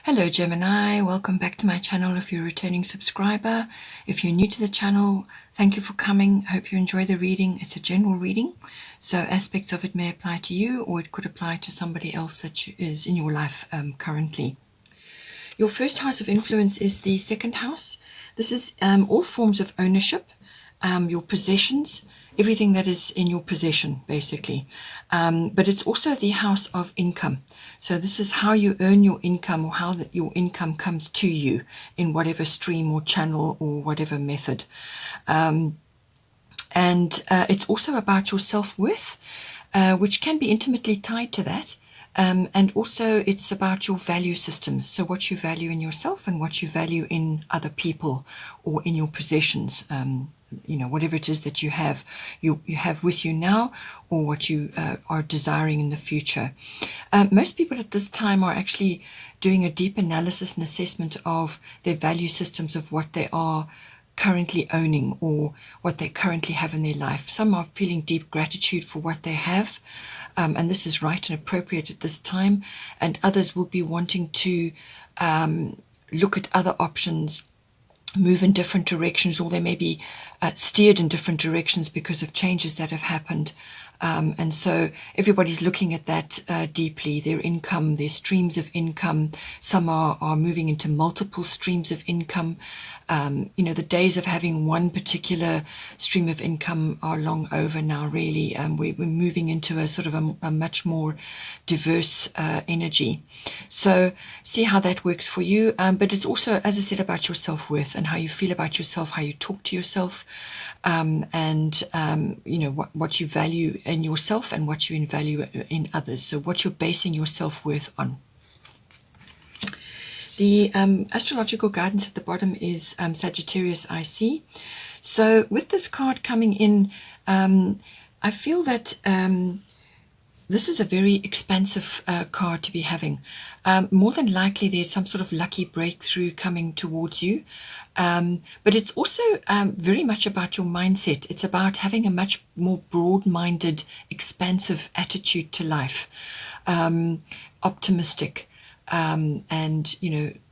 Hello Gemini, welcome back to my channel if you're a returning subscriber. If you're new to the channel, thank you for coming. Hope you enjoy the reading. It's a general reading, so aspects of it may apply to you or it could apply to somebody else that is in your life currently. Your first house of influence is the second house. This is all forms of ownership, your possessions, everything that is in your possession, basically. But it's also the house of income. So this is how you earn your income, or how that your income comes to you in whatever stream or channel or whatever method. And it's also about your self-worth, which can be intimately tied to that. And also it's about your value systems, so what you value in yourself and what you value in other people or in your possessions, whatever it is that you have with you now, or what you are desiring in the future. Most people at this time are actually doing a deep analysis and assessment of their value systems, of what they are currently owning or what they currently have in their life. Some are feeling deep gratitude for what they have, and this is right and appropriate at this time, and others will be wanting to look at other options, move in different directions, or they may be steered in different directions because of changes that have happened. And so everybody's looking at that deeply, their income, their streams of income. Some are moving into multiple streams of income. The days of having one particular stream of income are long over now, really. We're moving into a sort of a much more diverse energy. So see how that works for you. But it's also, as I said, about your self-worth and how you feel about yourself, how you talk to yourself, what you value in yourself and what you value in others. So what you're basing your self-worth on. The astrological guidance at the bottom is Sagittarius IC. So with this card coming in, I feel that this is a very expansive card to be having. More than likely there's some sort of lucky breakthrough coming towards you. But it's also very much about your mindset. It's about having a much more broad-minded, expansive attitude to life, optimistic, and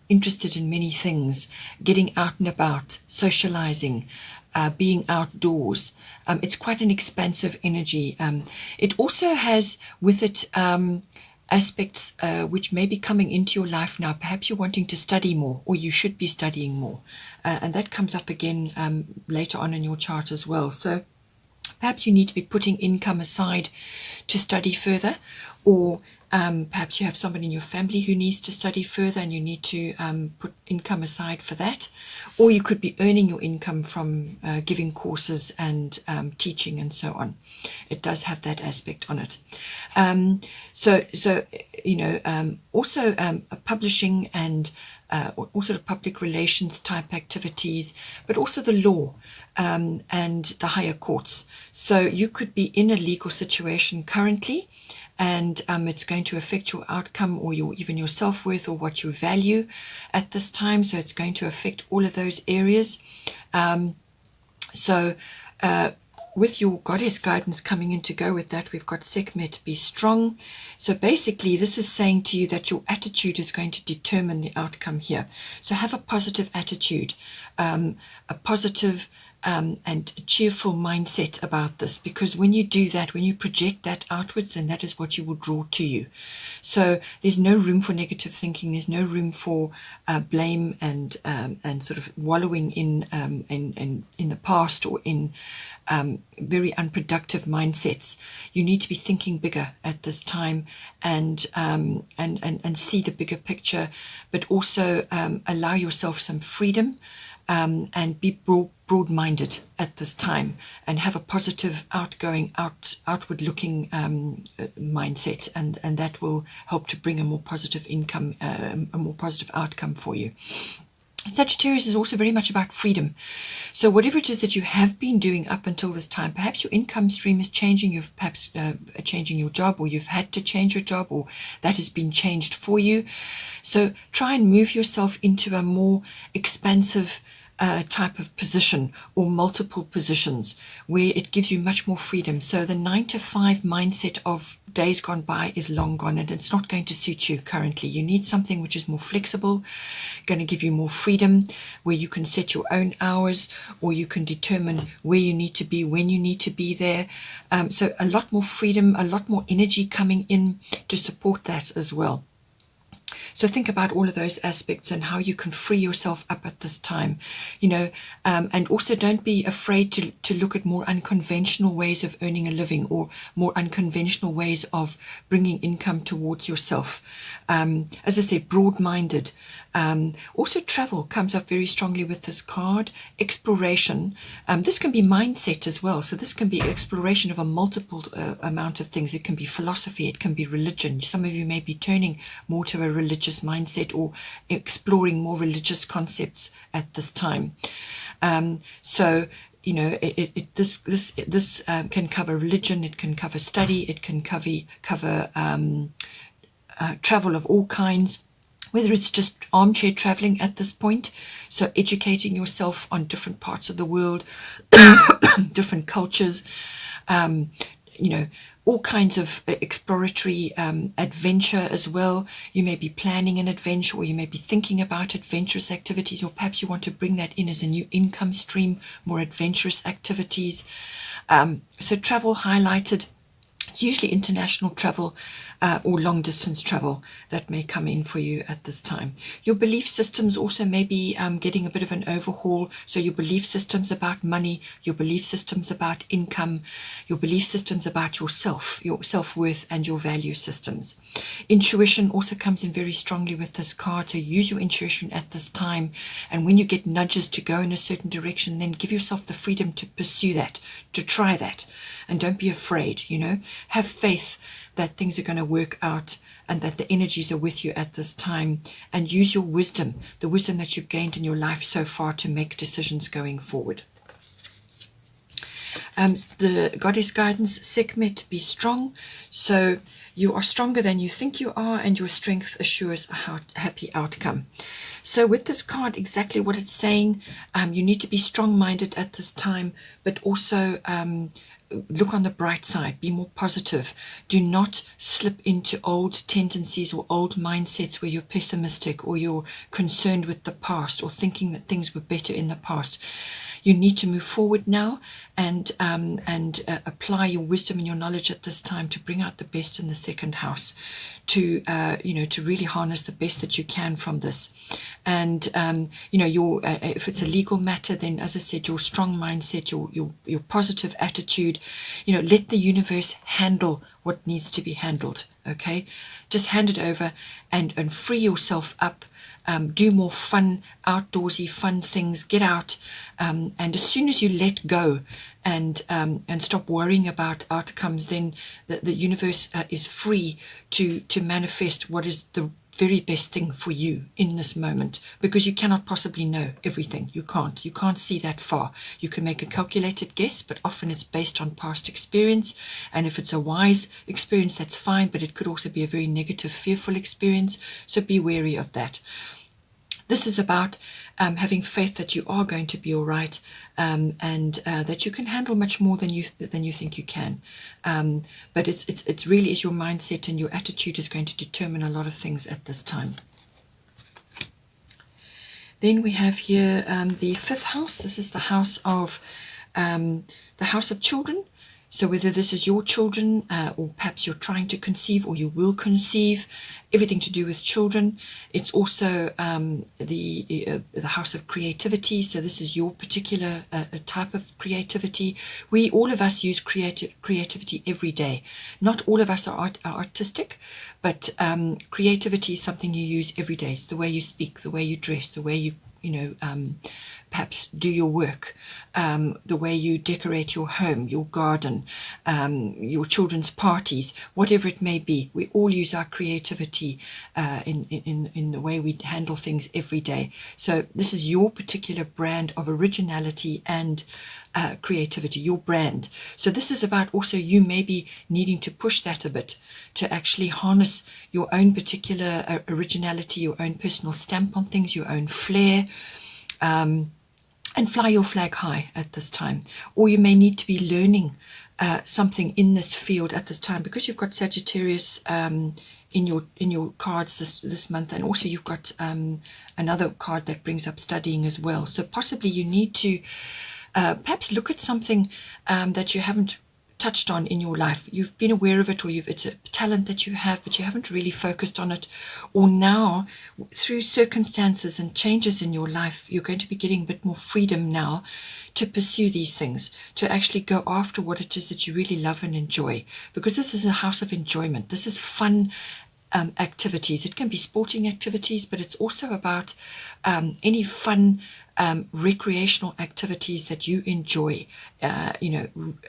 interested in many things, getting out and about, socializing, being outdoors. It's quite an expansive energy. It also has with it aspects which may be coming into your life now. Perhaps you're wanting to study more, or you should be studying more, and that comes up again later on in your chart as well. So perhaps you need to be putting income aside to study further, or perhaps you have someone in your family who needs to study further and you need to put income aside for that. Or you could be earning your income from giving courses and teaching and so on. It does have that aspect on it. Also publishing and all sort of public relations type activities, but also the law and the higher courts. So you could be in a legal situation currently, and it's going to affect your outcome, or even your self-worth, or what you value at this time. So it's going to affect all of those areas. With your goddess guidance coming in to go with that, we've got Sekhmet, be strong. So basically this is saying to you that your attitude is going to determine the outcome here. So have a positive attitude, a positive and cheerful mindset about this, because when you do that, when you project that outwards, then that is what you will draw to you. So there's no room for negative thinking. There's no room for blame and sort of wallowing in the past, or in very unproductive mindsets. You need to be thinking bigger at this time, and see the bigger picture, but also allow yourself some freedom, and be broad-minded at this time, and have a positive, outgoing, outward-looking mindset, and that will help to bring a more positive income, a more positive outcome for you. Sagittarius is also very much about freedom. So whatever it is that you have been doing up until this time, perhaps your income stream is changing, you've perhaps changing your job, or you've had to change your job, or that has been changed for you. So try and move yourself into a more expansive type of position, or multiple positions, where it gives you much more freedom. So the 9 to 5 mindset of days gone by is long gone, and it's not going to suit you currently. You need something which is more flexible, going to give you more freedom, where you can set your own hours, or you can determine where you need to be, when you need to be there. So a lot more freedom, a lot more energy coming in to support that as well. So think about all of those aspects and how you can free yourself up at this time, and also don't be afraid to look at more unconventional ways of earning a living, or more unconventional ways of bringing income towards yourself. As I said, broad-minded. Also travel comes up very strongly with this card. Exploration. This can be mindset as well. So this can be exploration of a multiple amount of things. It can be philosophy. It can be religion. Some of you may be turning more to a religious mindset, or exploring more religious concepts at this time. So this can cover religion. It can cover study. It can cover travel of all kinds, whether it's just armchair traveling at this point, so educating yourself on different parts of the world, different cultures, all kinds of exploratory adventure as well. You may be planning an adventure, or you may be thinking about adventurous activities, or perhaps you want to bring that in as a new income stream, more adventurous activities. So travel highlighted. It's usually international travel or long distance travel that may come in for you at this time. Your belief systems also may be getting a bit of an overhaul. So your belief systems about money, your belief systems about income, your belief systems about yourself, your self-worth, and your value systems. Intuition also comes in very strongly with this card. So use your intuition at this time. And when you get nudges to go in a certain direction, then give yourself the freedom to pursue that, to try that. And don't be afraid, Have faith that things are going to work out, and that the energies are with you at this time. And use your wisdom, the wisdom that you've gained in your life so far, to make decisions going forward. The goddess guidance, Sekhmet, be strong. So you are stronger than you think you are, and your strength assures a happy outcome. So with this card, exactly what it's saying, you need to be strong-minded at this time, but also look on the bright side, be more positive. Do not slip into old tendencies or old mindsets where you're pessimistic, or you're concerned with the past, or thinking that things were better in the past. You need to move forward now and apply your wisdom and your knowledge at this time to bring out the best in the second house, to really harness the best that you can from this. And if it's a legal matter, then, as I said, your strong mindset, your positive attitude, let the universe handle what needs to be handled. Okay, just hand it over and free yourself up. Do more fun, outdoorsy, fun things. Get out, and as soon as you let go and stop worrying about outcomes, then the universe is free to manifest what is the very best thing for you in this moment, because you cannot possibly know everything. You can't see that far. You can make a calculated guess, but often it's based on past experience, and if it's a wise experience, that's fine, but it could also be a very negative, fearful experience, so be wary of that. This is about having faith that you are going to be all right, and that you can handle much more than you think you can. But it really is your mindset and your attitude is going to determine a lot of things at this time. Then we have here the fifth house. This is the house of children. So whether this is your children, or perhaps you're trying to conceive, or you will conceive, everything to do with children. It's also the house of creativity. So this is your particular type of creativity. All of us use creativity every day. Not all of us are artistic, but creativity is something you use every day. It's the way you speak, the way you dress, the way you perhaps do your work, the way you decorate your home, your garden, your children's parties, whatever it may be. We all use our creativity in the way we handle things every day. So this is your particular brand of originality and creativity, your brand. So this is about also you maybe needing to push that a bit, to actually harness your own particular originality, your own personal stamp on things, your own flair, and fly your flag high at this time. Or you may need to be learning something in this field at this time, because you've got Sagittarius in your cards this month, and also you've got another card that brings up studying as well. So possibly you need to perhaps look at something that you haven't touched on in your life. You've been aware of it, or it's a talent that you have, but you haven't really focused on it. Or now, through circumstances and changes in your life, you're going to be getting a bit more freedom now to pursue these things, to actually go after what it is that you really love and enjoy, because this is a house of enjoyment. This is fun activities. It can be sporting activities, but it's also about any fun recreational activities that you enjoy, a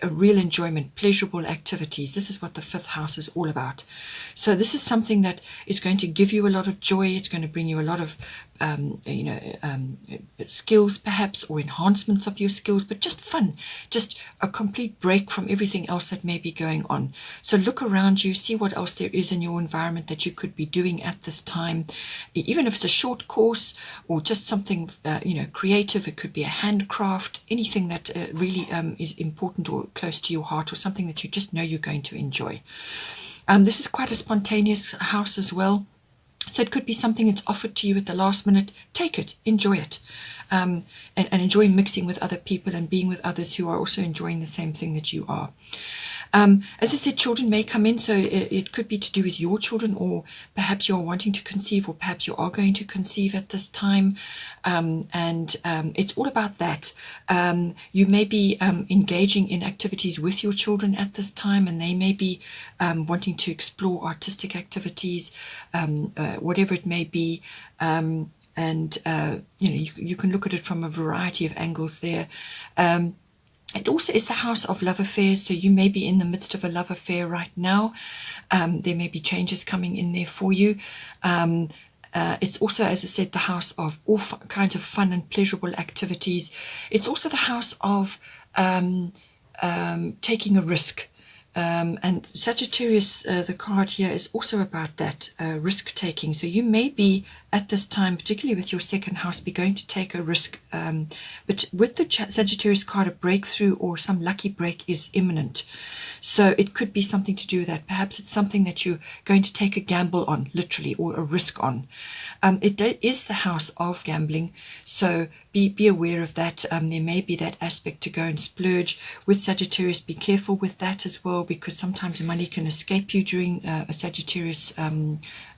real enjoyment, pleasurable activities. This is what the fifth house is all about. So this is something that is going to give you a lot of joy. It's going to bring you a lot of skills perhaps, or enhancements of your skills, but just fun, just a complete break from everything else that may be going on. So look around you, see what else there is in your environment that you could be doing at this time, even if it's a short course or just something creative. It could be a handcraft, anything that really is important or close to your heart, or something that you just know you're going to enjoy. This is quite a spontaneous house as well. So it could be something that's offered to you at the last minute. Take it, enjoy it, and enjoy mixing with other people and being with others who are also enjoying the same thing that you are. As I said, children may come in, so it could be to do with your children, or perhaps you're wanting to conceive, or perhaps you are going to conceive at this time, and it's all about that. You may be engaging in activities with your children at this time, and they may be wanting to explore artistic activities, whatever it may be. You can look at it from a variety of angles there. It also is the house of love affairs, so you may be in the midst of a love affair right now. There may be changes coming in there for you. It's also, as I said, the house of all kinds of fun and pleasurable activities. It's also the house of taking a risk. And Sagittarius, the card here, is also about that, risk-taking. So you may be, at this time, particularly with your second house, be going to take a risk. But with the Sagittarius card, a breakthrough or some lucky break is imminent. So it could be something to do with that. Perhaps it's something that you're going to take a gamble on, literally, or a risk on. It is the house of gambling, so be aware of that. There may be that aspect to go and splurge. With Sagittarius, be careful with that as well, because sometimes money can escape you during a Sagittarius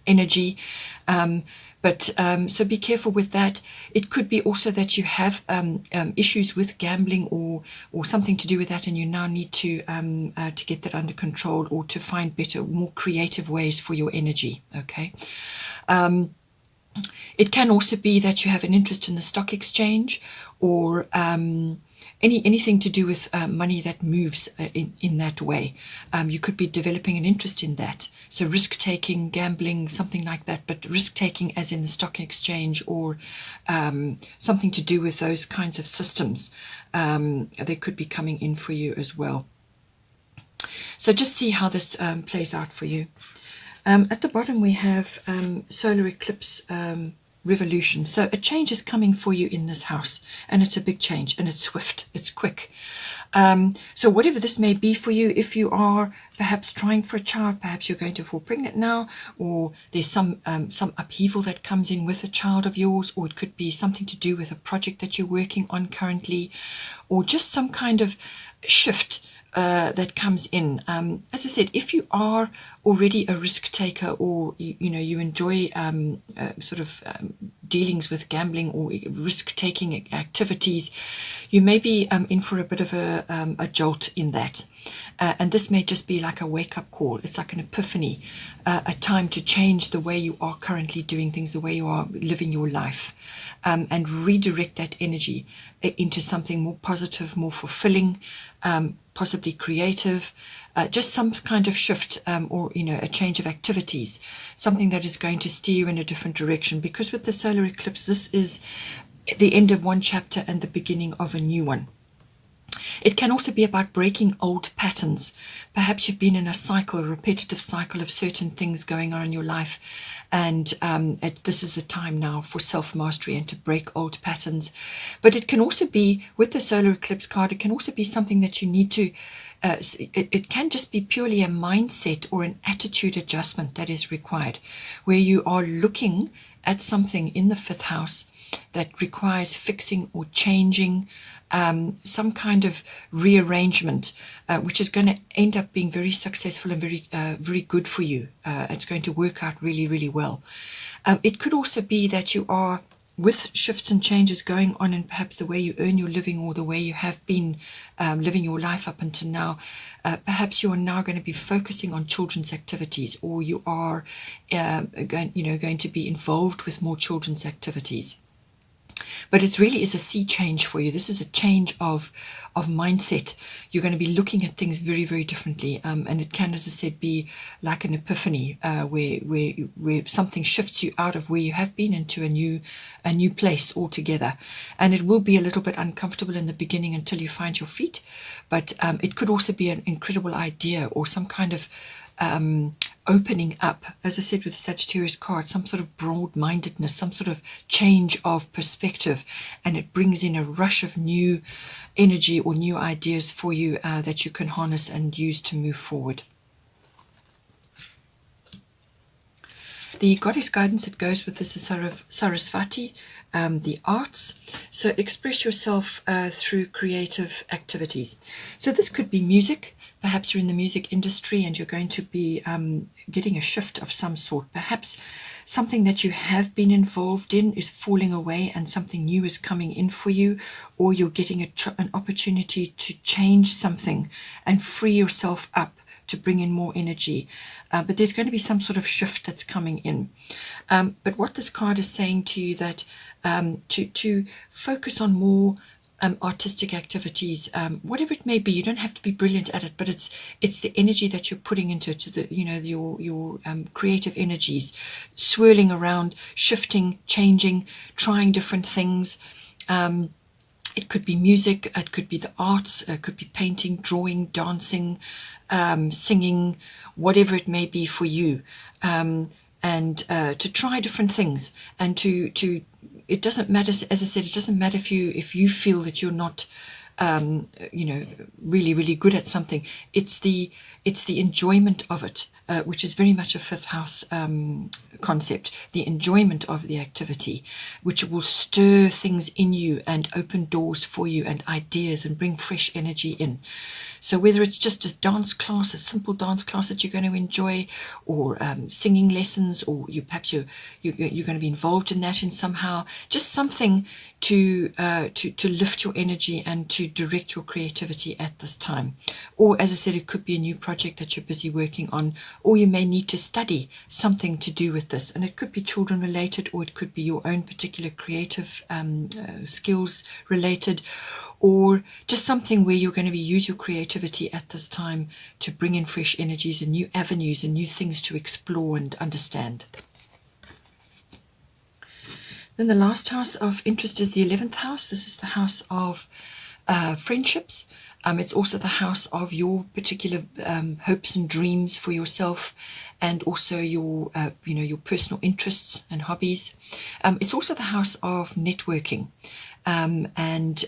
energy. So be careful with that. It could be also that you have issues with gambling or something to do with that, and you now need to get that under control, or to find better, more creative ways for your energy. Okay. It can also be that you have an interest in the stock exchange, or anything to do with money that moves in that way. You could be developing an interest in that. So risk-taking, gambling, something like that, but risk-taking as in the stock exchange, or something to do with those kinds of systems. They could be coming in for you as well. So just see how this plays out for you. At the bottom we have solar eclipse revolution. So a change is coming for you in this house, and it's a big change, and it's swift, it's quick. So whatever this may be for you, if you are perhaps trying for a child, perhaps you're going to fall pregnant now, or there's some upheaval that comes in with a child of yours, or it could be something to do with a project that you're working on currently, or just some kind of shift that comes in. As I said, if you are already a risk taker, or you enjoy dealings with gambling or risk taking activities, you may be in for a bit of a jolt in that. And this may just be like a wake-up call. It's like an epiphany, a time to change the way you are currently doing things, the way you are living your life, and redirect that energy into something more positive, more fulfilling, possibly creative, just some kind of shift, or a change of activities, something that is going to steer you in a different direction. Because with the solar eclipse, this is the end of one chapter and the beginning of a new one. It can also be about breaking old patterns. Perhaps you've been in a cycle, a repetitive cycle of certain things going on in your life, and this is the time now for self-mastery and to break old patterns. But it can also be, with the solar eclipse card, it can also be something that you need to it can just be purely a mindset or an attitude adjustment that is required, where you are looking at something in the fifth house that requires fixing or changing, some kind of rearrangement, which is going to end up being very successful and very good for you. It's going to work out really, really well. It could also be that you are, with shifts and changes going on in perhaps the way you earn your living or the way you have been living your life up until now, perhaps you are now going to be focusing on children's activities, or you are going to be involved with more children's activities. But it really is a sea change for you. This is a change of mindset. You're going to be looking at things very, very differently. And it can, as I said, be like an epiphany, where something shifts you out of where you have been into a new place altogether. And it will be a little bit uncomfortable in the beginning until you find your feet. But it could also be an incredible idea, or some kind of opening up, as I said with the Sagittarius card, some sort of broad-mindedness, some sort of change of perspective, and it brings in a rush of new energy or new ideas for you that you can harness and use to move forward. The goddess guidance that goes with this is Sarasvati, the arts. So express yourself through creative activities. So this could be music. Perhaps you're in the music industry and you're going to be getting a shift of some sort. Perhaps something that you have been involved in is falling away and something new is coming in for you, or you're getting an opportunity to change something and free yourself up to bring in more energy. But there's going to be some sort of shift that's coming in. But what this card is saying to you, that to focus on more artistic activities, whatever it may be. You don't have to be brilliant at it, but it's the energy that you're putting into it, your creative energies, swirling around, shifting, changing, trying different things. It could be music, it could be the arts, it could be painting, drawing, dancing, singing, whatever it may be for you, and to try different things, and to it doesn't matter, as I said, it doesn't matter if you feel that you're not really, really good at something. It's the enjoyment of it, which is very much a fifth house concept, the enjoyment of the activity, which will stir things in you and open doors for you and ideas and bring fresh energy in. So whether it's just a dance class, a simple dance class that you're going to enjoy, or singing lessons, or perhaps you're going to be involved in that in somehow, just something to lift your energy and to direct your creativity at this time. Or, as I said, it could be a new project that you're busy working on, or you may need to study something to do with this, and it could be children related, or it could be your own particular creative skills related, or just something where you're going to use your creativity at this time to bring in fresh energies and new avenues and new things to explore and understand. Then the last house of interest is the 11th house. This is the house of friendships. It's also the house of your particular hopes and dreams for yourself, and also your personal interests and hobbies. It's also the house of networking and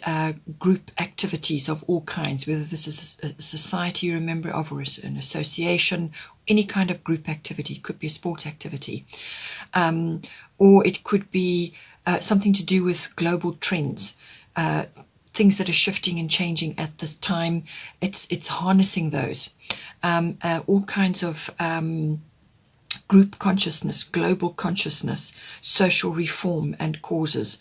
group activities of all kinds, whether this is a society you're a member of, or an association, any kind of group activity. It could be a sport activity, or it could be something to do with global trends, things that are shifting and changing at this time. It's harnessing those, all kinds of group consciousness, global consciousness, social reform and causes.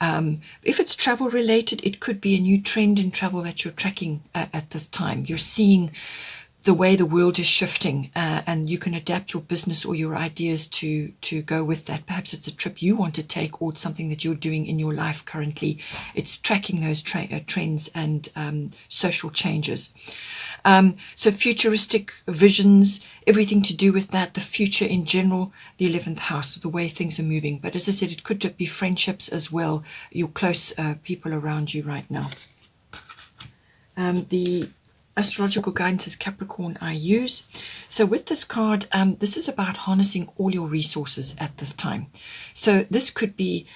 If it's travel related, it could be a new trend in travel that you're tracking at this time. You're seeing the way the world is shifting, and you can adapt your business or your ideas to go with that. Perhaps it's a trip you want to take, or it's something that you're doing in your life currently. It's tracking those trends and social changes. So futuristic visions, everything to do with that, the future in general, the 11th house, the way things are moving. But as I said, it could be friendships as well, your close people around you right now. The astrological guidance is Capricorn I use. So with this card, this is about harnessing all your resources at this time. So this could be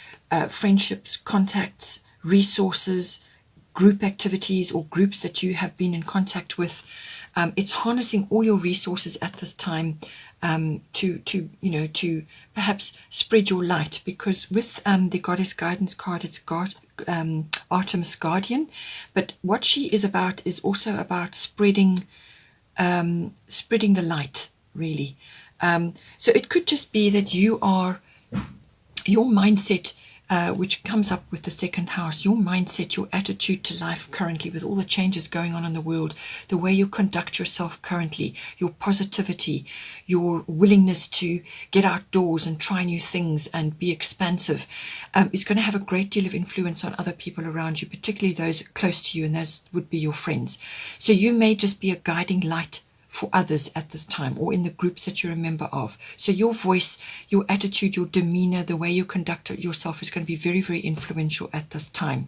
friendships, contacts, resources, group activities or groups that you have been in contact with. It's harnessing all your resources at this time to perhaps spread your light, because with the Goddess Guidance card, it's got Artemis Guardian, but what she is about is also about spreading the light, really. So it could just be that your mindset, which comes up with the second house, your mindset, your attitude to life currently, with all the changes going on in the world, the way you conduct yourself currently, your positivity, your willingness to get outdoors and try new things and be expansive, is going to have a great deal of influence on other people around you, particularly those close to you, and those would be your friends. So you may just be a guiding light for others at this time, or in the groups that you're a member of. So your voice, your attitude, your demeanor, the way you conduct yourself is going to be very, very influential at this time.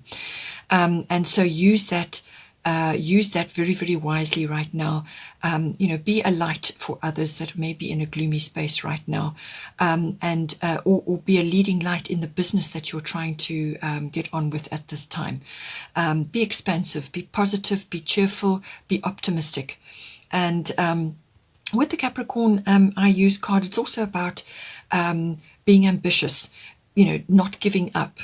And so use that very, very wisely right now. Be a light for others that may be in a gloomy space right now, or be a leading light in the business that you're trying to get on with at this time. Be expansive, be positive, be cheerful, be optimistic. And with the Capricorn I use card, it's also about being ambitious, not giving up,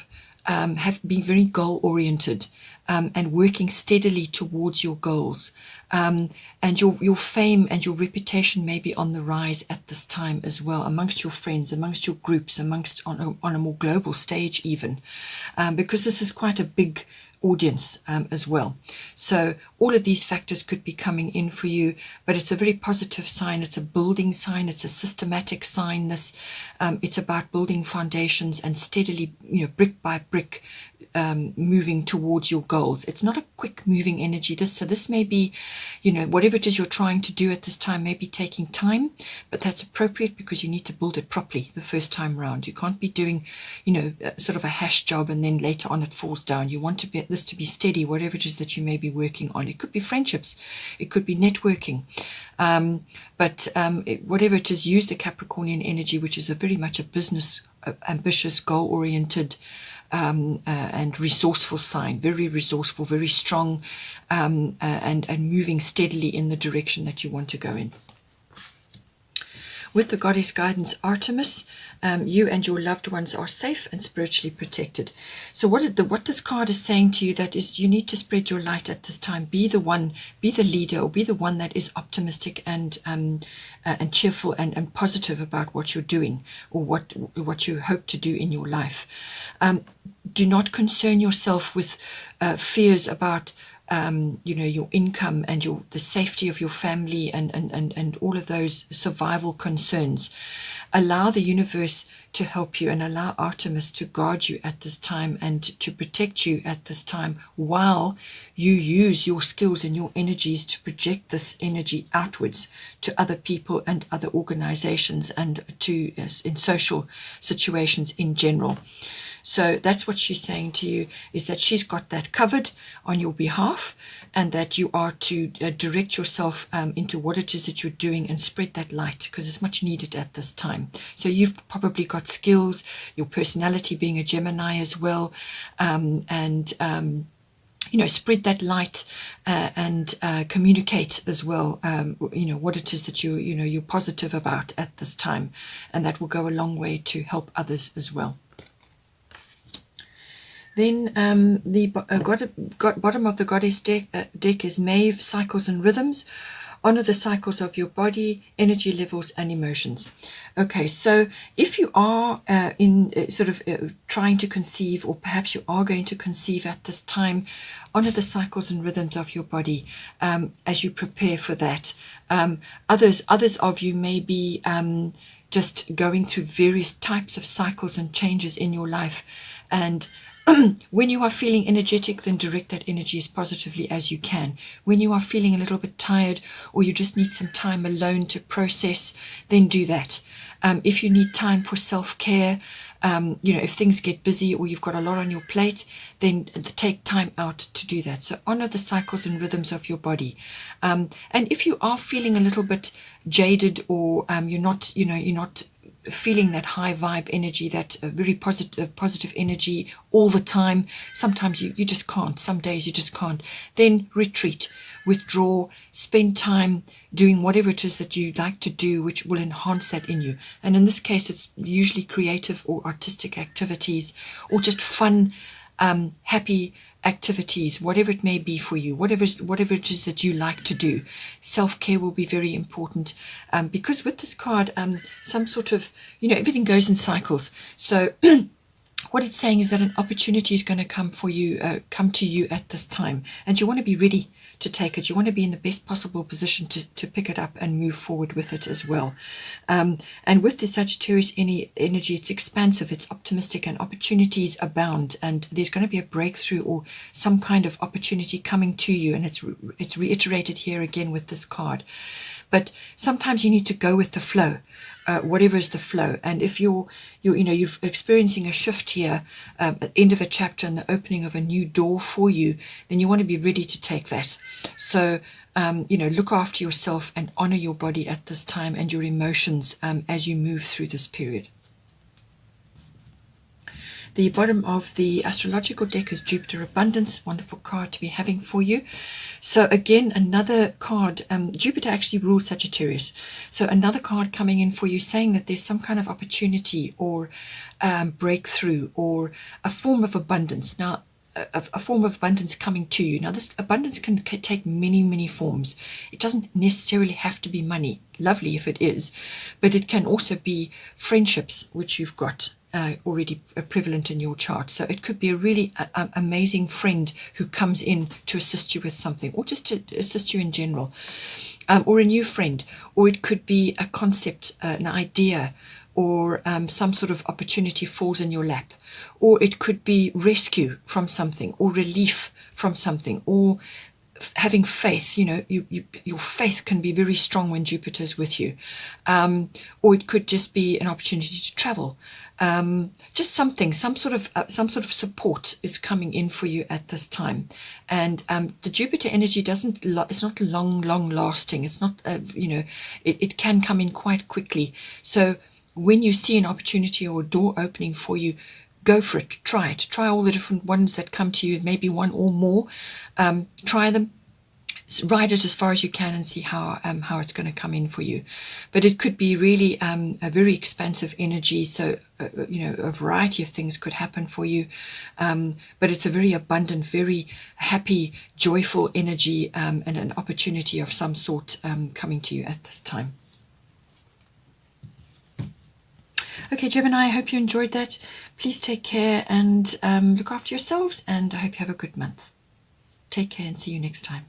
be very goal oriented, and working steadily towards your goals. And your fame and your reputation may be on the rise at this time as well, amongst your friends, amongst your groups, on a more global stage even, because this is quite a big audience as well. So all of these factors could be coming in for you, but it's a very positive sign. It's a building sign. It's a systematic sign. It's about building foundations and steadily, brick by brick, moving towards your goals. It's not a quick moving energy. This may be, whatever it is you're trying to do at this time may be taking time, but that's appropriate because you need to build it properly the first time round. You can't be doing, sort of a hash job and then later on it falls down. You want this to be steady, whatever it is that you may be working on. It could be friendships, it could be networking, but whatever it is, use the Capricornian energy, which is very much a business, ambitious, goal-oriented, and resourceful sign, very resourceful, very strong, and moving steadily in the direction that you want to go in. With the Goddess Guidance Artemis, you and your loved ones are safe and spiritually protected. So what this card is saying to you, that is, you need to spread your light at this time. Be the leader, or be the one that is optimistic and cheerful and positive about what you're doing, or what you hope to do in your life. Do not concern yourself with fears about your income and the safety of your family and all of those survival concerns. Allow the universe to help you, and allow Artemis to guard you at this time and to protect you at this time, while you use your skills and your energies to project this energy outwards to other people and other organizations and in social situations in general. So that's what she's saying to you, is that she's got that covered on your behalf, and that you are to direct yourself into what it is that you're doing and spread that light, because it's much needed at this time. So you've probably got skills, your personality being a Gemini as well, spread that light and communicate as well, what it is that you're positive about at this time, and that will go a long way to help others as well. Then the bottom of the Goddess deck is Maeve, Cycles and Rhythms. Honor the cycles of your body, energy levels and emotions. Okay, so if you are trying to conceive, or perhaps you are going to conceive at this time, honor the cycles and rhythms of your body as you prepare for that. Others of you may be just going through various types of cycles and changes in your life, and when you are feeling energetic, then direct that energy as positively as you can. When you are feeling a little bit tired, or you just need some time alone to process, then do that. If you need time for self-care, if things get busy or you've got a lot on your plate, then take time out to do that. So honor the cycles and rhythms of your body. And if you are feeling a little bit jaded, or you're not feeling that high vibe energy, that very positive energy all the time. Sometimes you just can't. Some days you just can't. Then retreat, withdraw, spend time doing whatever it is that you like to do, which will enhance that in you. And in this case, it's usually creative or artistic activities, or just fun, happy activities, whatever it may be for you, whatever it is that you like to do. Self-care will be very important, because with this card, some sort of, everything goes in cycles. So what it's saying is that an opportunity is going to come to you at this time, and you want to be ready to take it. You want to be in the best possible position to pick it up and move forward with it as well. And with the Sagittarius energy, it's expansive, it's optimistic, and opportunities abound. And there's going to be a breakthrough or some kind of opportunity coming to you. And it's reiterated here again with this card. But sometimes you need to go with the flow. Whatever is the flow. And if you're experiencing a shift here, at the end of a chapter and the opening of a new door for you, then you want to be ready to take that. So, look after yourself and honor your body at this time and your emotions as you move through this period. The bottom of the astrological deck is Jupiter Abundance. Wonderful card to be having for you. So again, another card. Jupiter actually rules Sagittarius. So another card coming in for you saying that there's some kind of opportunity or breakthrough or a form of abundance. Now, a form of abundance coming to you. Now, this abundance can take many, many forms. It doesn't necessarily have to be money. Lovely if it is. But it can also be friendships, which you've got already prevalent in your chart. So it could be a really amazing friend who comes in to assist you with something, or just to assist you in general, or a new friend, or it could be a concept, an idea, or some sort of opportunity falls in your lap, or it could be rescue from something, or relief from something, or having faith. Your faith can be very strong when Jupiter is with you, or it could just be an opportunity to travel. Just something, some sort of support is coming in for you at this time. And the Jupiter energy it's not long lasting. It's not, it can come in quite quickly. So when you see an opportunity or a door opening for you, go for it. Try all the different ones that come to you, maybe one or more. Try them. Ride it as far as you can and see how it's going to come in for you. But it could be really a very expansive energy. So a variety of things could happen for you. But it's a very abundant, very happy, joyful energy, and an opportunity of some sort coming to you at this time. Okay, Gemini, I hope you enjoyed that. Please take care and look after yourselves, and I hope you have a good month. Take care and see you next time.